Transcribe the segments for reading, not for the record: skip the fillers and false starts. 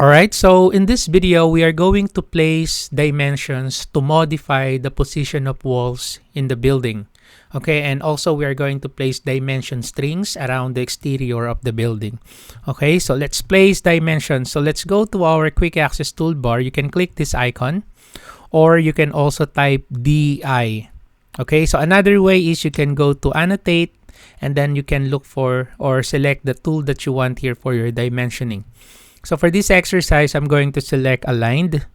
Alright, so in this video, we are going to place dimensions to modify the position of walls in the building. Okay, and also we are going to place dimension strings around the exterior of the building. Okay, so let's place dimensions. So let's go to our quick access toolbar. You can click this icon, or you can also type DI. Okay, so another way is you can go to annotate, and then you can look for or select the tool that you want here for your dimensioning. So for this exercise, I'm going to select aligned.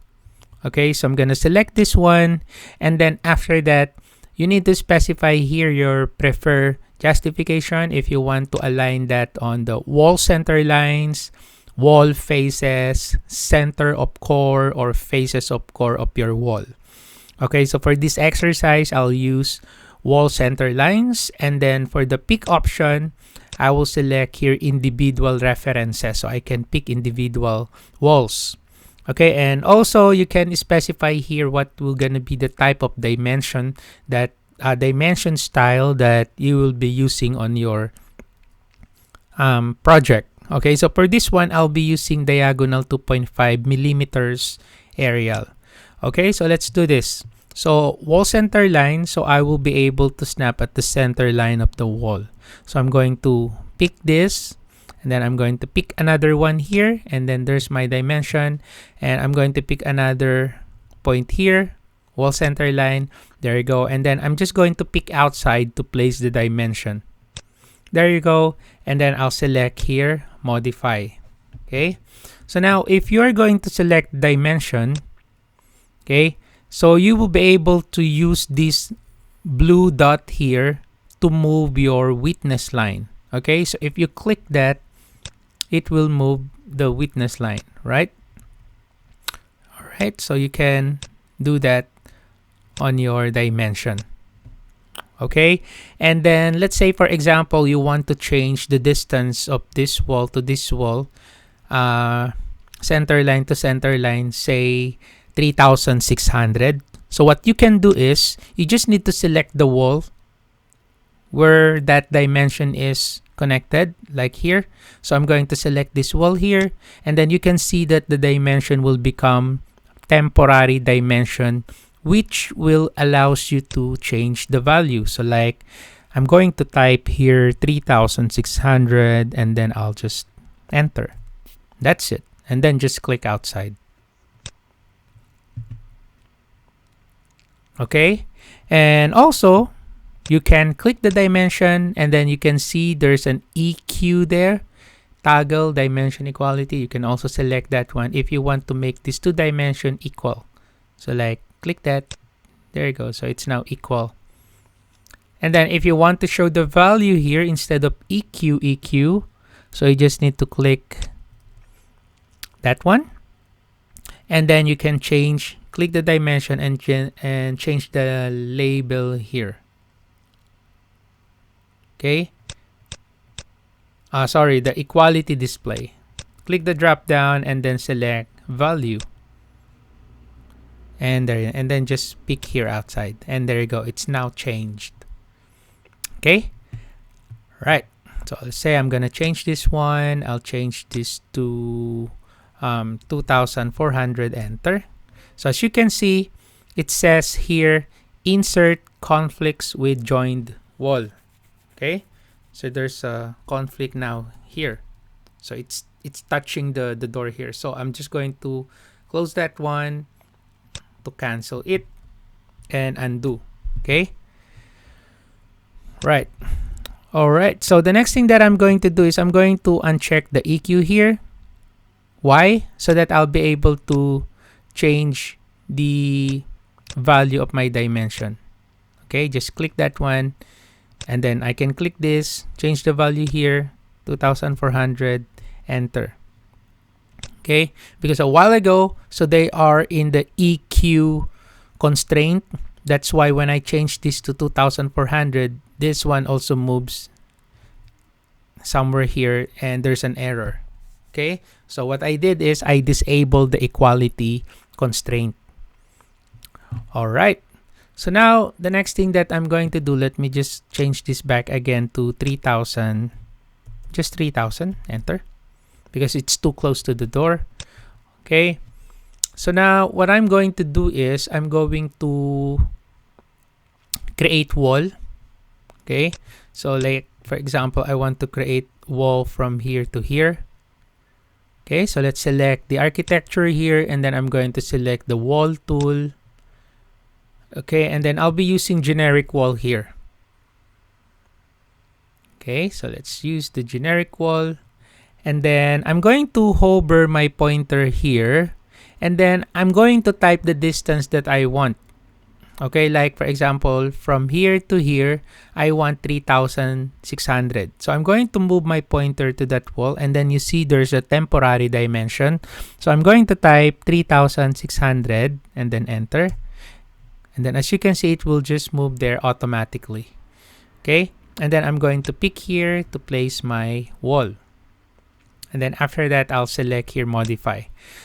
Okay, so I'm going to select this one. And then after that, you need to specify here your preferred justification if you want to align that on the wall center lines, wall faces, center of core, or faces of core of your wall. Okay, so for this exercise, I'll use wall center lines. And then for the pick option, I will select here individual references, so I can pick individual walls. Okay, and also you can specify here what will gonna be the type of dimension that dimension style that you will be using on your project. Okay, so for this one, I'll be using diagonal 2.5 millimeters aerial. Okay, so let's do this. So wall center line, so I will be able to snap at the center line of the wall. So I'm going to pick this, and then I'm going to pick another one here, and then there's my dimension, and I'm going to pick another point here, wall center line. There you go. And then I'm just going to pick outside to place the dimension. There you go. And then I'll select here, modify. Okay. So now if you're going to select dimension, okay, so you will be able to use this blue dot here to move your witness line. Okay, so if you click that, it will move the witness line, right? All right, so you can do that on your dimension. Okay, and then let's say, for example, you want to change the distance of this wall to this wall, center line to center line, say 3,600. So what you can do is you just need to select the wall where that dimension is connected, like here. So I'm going to select this wall here, and then you can see that the dimension will become temporary dimension, which will allows you to change the value. So like I'm going to type here 3,600, and then I'll just enter. That's it. And then just click outside. Okay, and also you can click the dimension, and then you can see there's an EQ there, toggle dimension equality. You can also select that one if you want to make these two dimension equal. So like click that, there you go. So it's now equal. And then if you want to show the value here instead of EQ, so you just need to click that one, and then you can click the dimension and change the label here. Okay, sorry, the equality display. Click the drop down and then select value, and there, and then just pick here outside, and there you go. It's now changed. Okay, right. So let's say I'm gonna change this one. I'll change this to 2,400. Enter. So as you can see, it says here insert conflicts with joined wall. Okay, so there's a conflict now here. So it's touching the door here. So I'm just going to close that one to cancel it and undo. Okay, right. All right, so the next thing that I'm going to do is I'm going to uncheck the EQ here. Why? So that I'll be able to change the value of my dimension. Okay, just click that one, and then I can click this, change the value here, 2,400, enter. Okay, because a while ago, so they are in the EQ constraint. That's why when I change this to 2,400, this one also moves somewhere here, and there's an error. Okay, so what I did is I disabled the equality constraint. All right, so now the next thing that I'm going to do, let me just change this back again to 3,000, just 3,000, enter, because it's too close to the door. Okay, so now what I'm going to do is I'm going to create wall. Okay, so like for example, I want to create wall from here to here. Okay, so let's select the architecture here, and then I'm going to select the wall tool. Okay, and then I'll be using generic wall here. Okay, so let's use the generic wall. And then I'm going to hover my pointer here. And then I'm going to type the distance that I want. Okay, like for example, from here to here, I want 3,600. So I'm going to move my pointer to that wall. And then you see there's a temporary dimension. So I'm going to type 3,600 and then enter. And then as you can see, it will just move there automatically. Okay, and then I'm going to pick here to place my wall. And then after that, I'll select here modify.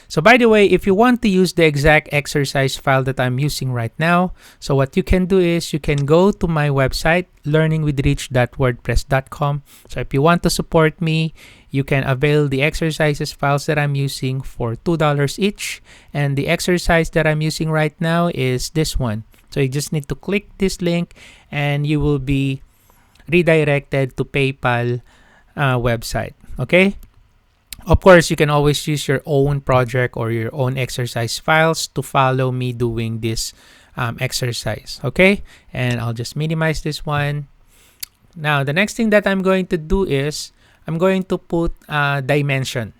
So by the way, if you want to use the exact exercise file that I'm using right now, so what you can do is you can go to my website, learningwithrich.wordpress.com. So if you want to support me, you can avail the exercises files that I'm using for $2 each. And the exercise that I'm using right now is this one. So you just need to click this link and you will be redirected to PayPal website. Okay? Of course, you can always use your own project or your own exercise files to follow me doing this exercise. Okay? And I'll just minimize this one. Now, the next thing that I'm going to do is I'm going to put dimension.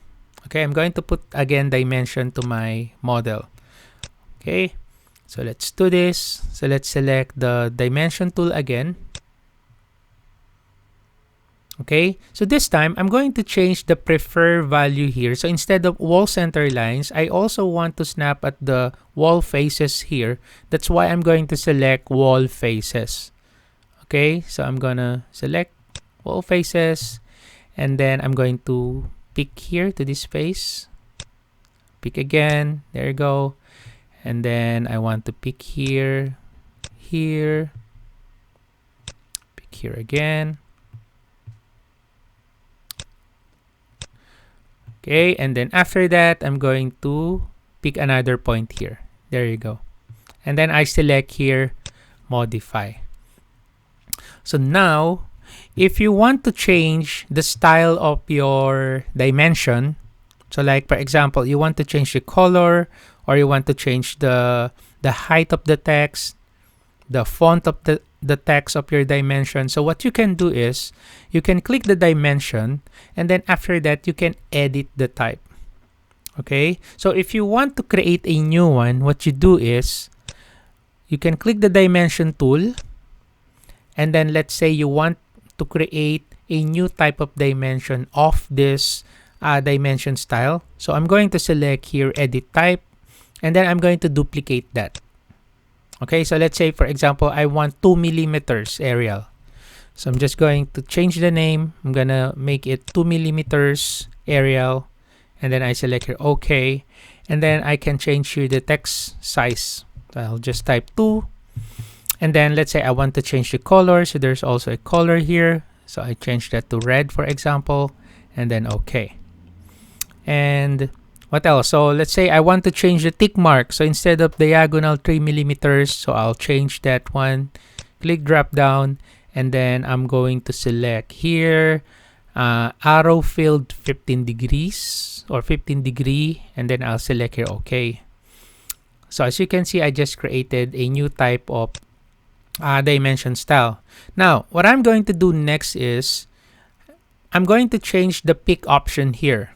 Okay? I'm going to put, again, dimension to my model. Okay? So let's do this. So let's select the dimension tool again. Okay, so this time I'm going to change the prefer value here. So instead of wall center lines, I also want to snap at the wall faces here. That's why I'm going to select wall faces. Okay, so I'm gonna select wall faces, and then I'm going to pick here to this face. Pick again, there you go. And then I want to pick here, here, pick here again. Okay, and then after that, I'm going to pick another point here. There you go. And then I select here, modify. So now, if you want to change the style of your dimension, so like for example, you want to change the color, or you want to change the height of the text, the font of the text of your dimension. So what you can do is you can click the dimension, and then after that you can edit the type. Okay, so if you want to create a new one, what you do is you can click the dimension tool, and then let's say you want to create a new type of dimension of this dimension style. So I'm going to select here edit type, and then I'm going to duplicate that. Okay, so let's say for example I want 2 millimeters Arial. So I'm just going to change the name. I'm gonna make it 2 millimeters Arial, and then I select here OK, and then I can change here the text size. So I'll just type 2, and then let's say I want to change the color. So there's also a color here, so I change that to red for example, and then OK. And what else? So let's say I want to change the tick mark. So instead of diagonal 3 millimeters, so I'll change that one. Click drop down, and then I'm going to select here arrow filled 15 degrees or 15 degree, and then I'll select here OK. So as you can see, I just created a new type of dimension style. Now what I'm going to do next is I'm going to change the pick option here.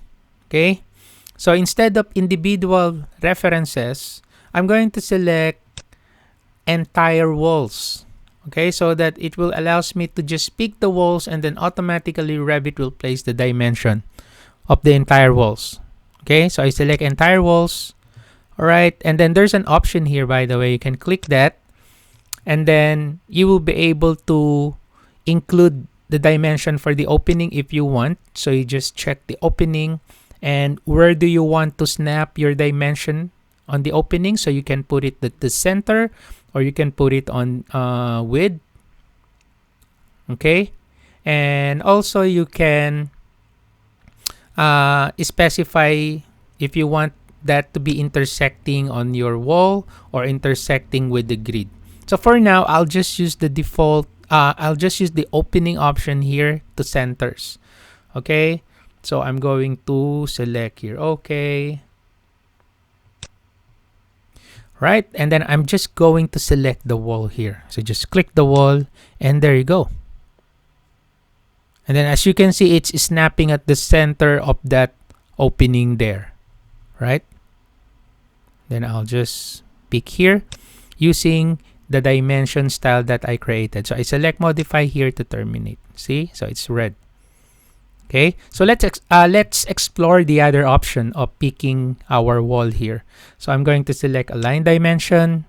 Okay, so instead of individual references, I'm going to select entire walls. Okay, so that it will allows me to just pick the walls, and then automatically Revit will place the dimension of the entire walls. Okay, so I select entire walls. All right, and then there's an option here, by the way. You can click that, and then you will be able to include the dimension for the opening if you want. So you just check the opening, and where do you want to snap your dimension on the opening. So you can put it at the center, or you can put it on width. Okay, and also you can specify if you want that to be intersecting on your wall or intersecting with the grid. So for now, I'll just use the default, I'll just use the opening option here to centers. Okay, so I'm going to select here, okay. Right, and then I'm just going to select the wall here. So just click the wall and there you go. And then as you can see, it's snapping at the center of that opening there, right? Then I'll just pick here using the dimension style that I created. So I select modify here to terminate. See, so it's red. Okay, so let's explore the other option of picking our wall here. So I'm going to select align dimension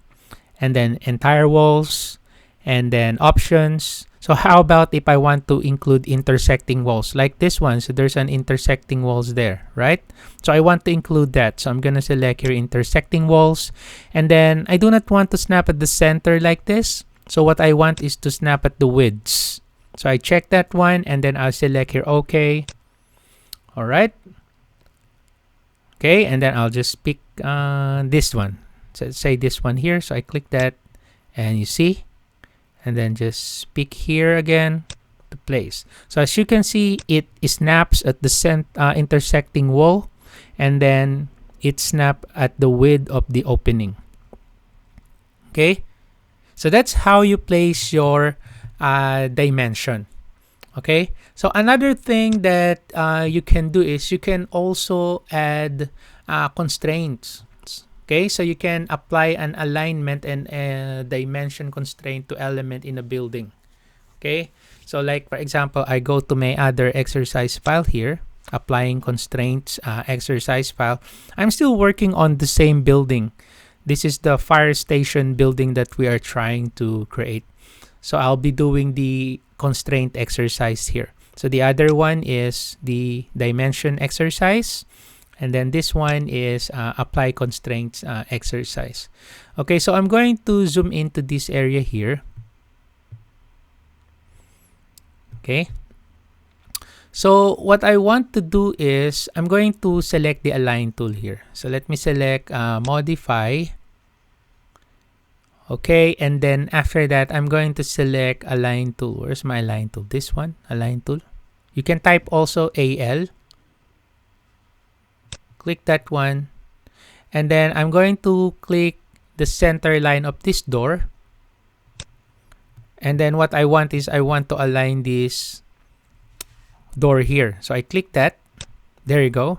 and then entire walls and then options. So how about if I want to include intersecting walls like this one? So there's an intersecting walls there, right? So I want to include that. So I'm going to select here intersecting walls. And then I do not want to snap at the center like this. So what I want is to snap at the widths. So I check that one and then I'll select here, okay. All right. Okay, and then I'll just pick this one. So say this one here. So I click that and you see, and then just pick here again to place. So as you can see, it snaps at the intersecting wall and then it snaps at the width of the opening. Okay, so that's how you place your dimension. Okay, so another thing that you can do is you can also add constraints. Okay, so you can apply an alignment and dimension constraint to element in a building. Okay, so like for example, I go to my other exercise file here, applying constraints exercise file. I'm still working on the same building. This is the fire station building that we are trying to create. So I'll be doing the constraint exercise here. So the other one is the dimension exercise. And then this one is apply constraints exercise. Okay, so I'm going to zoom into this area here. Okay. So what I want to do is I'm going to select the align tool here. So let me select modify. Okay, and then after that, I'm going to select align tool. Where's my align tool? This one, align tool. You can type also AL. Click that one. And then I'm going to click the center line of this door. And then what I want is I want to align this door here. So I click that. There you go.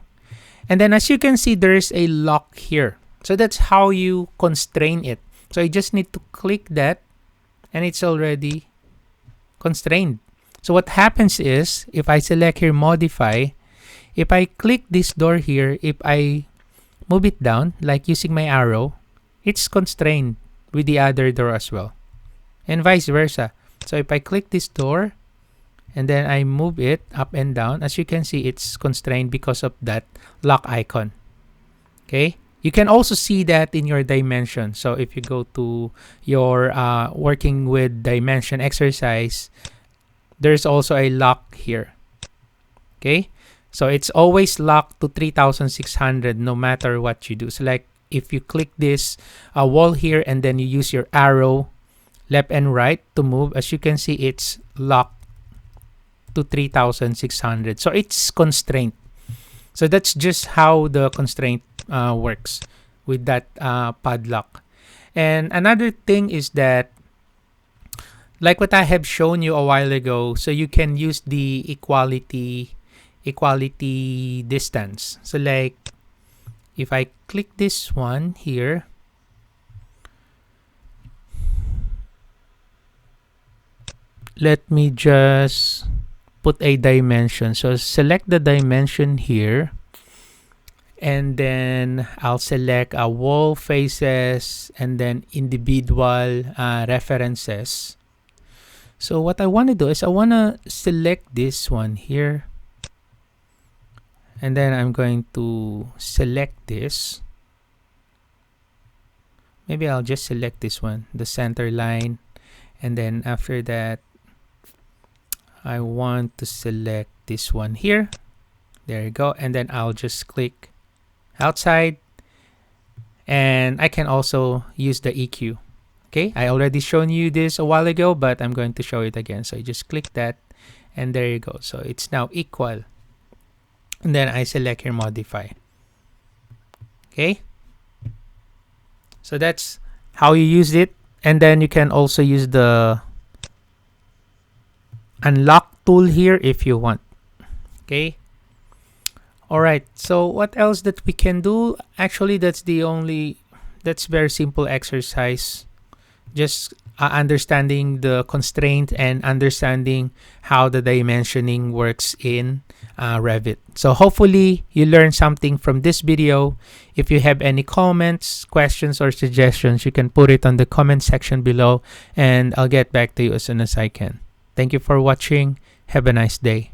And then as you can see, there's a lock here. So that's how you constrain it. So I just need to click that and it's already constrained. So what happens is if I select here modify, if I click this door here, if I move it down like using my arrow, it's constrained with the other door as well. And vice versa. So if I click this door and then I move it up and down, as you can see, it's constrained because of that lock icon. Okay. You can also see that in your dimension. So if you go to your working with dimension exercise, there's also a lock here. Okay. So it's always locked to 3,600 no matter what you do. So like if you click this wall here and then you use your arrow left and right to move, as you can see, it's locked to 3,600. So it's constrained. So that's just how the constraint works with that padlock. And another thing is that, like what I have shown you a while ago, so you can use the equality distance. So like if I click this one here, let me just put a dimension. So select the dimension here. And then I'll select wall faces and then individual references. So what I want to do is I want to select this one here. And then I'm going to select this. Maybe I'll just select this one, the center line. And then after that, I want to select this one here. There you go. And then I'll just click outside and I can also use the EQ. Okay, I already shown you this a while ago, but I'm going to show it again. So you just click that, and there you go. So it's now equal. And then I select here modify. Okay, so that's how you use it. And then you can also use the unlock tool here if you want. Okay, all right, so what else that we can do? Actually, that's very simple exercise. Just understanding the constraint and understanding how the dimensioning works in Revit. So hopefully you learned something from this video. If you have any comments, questions, or suggestions, you can put it on the comment section below, and I'll get back to you as soon as I can. Thank you for watching. Have a nice day.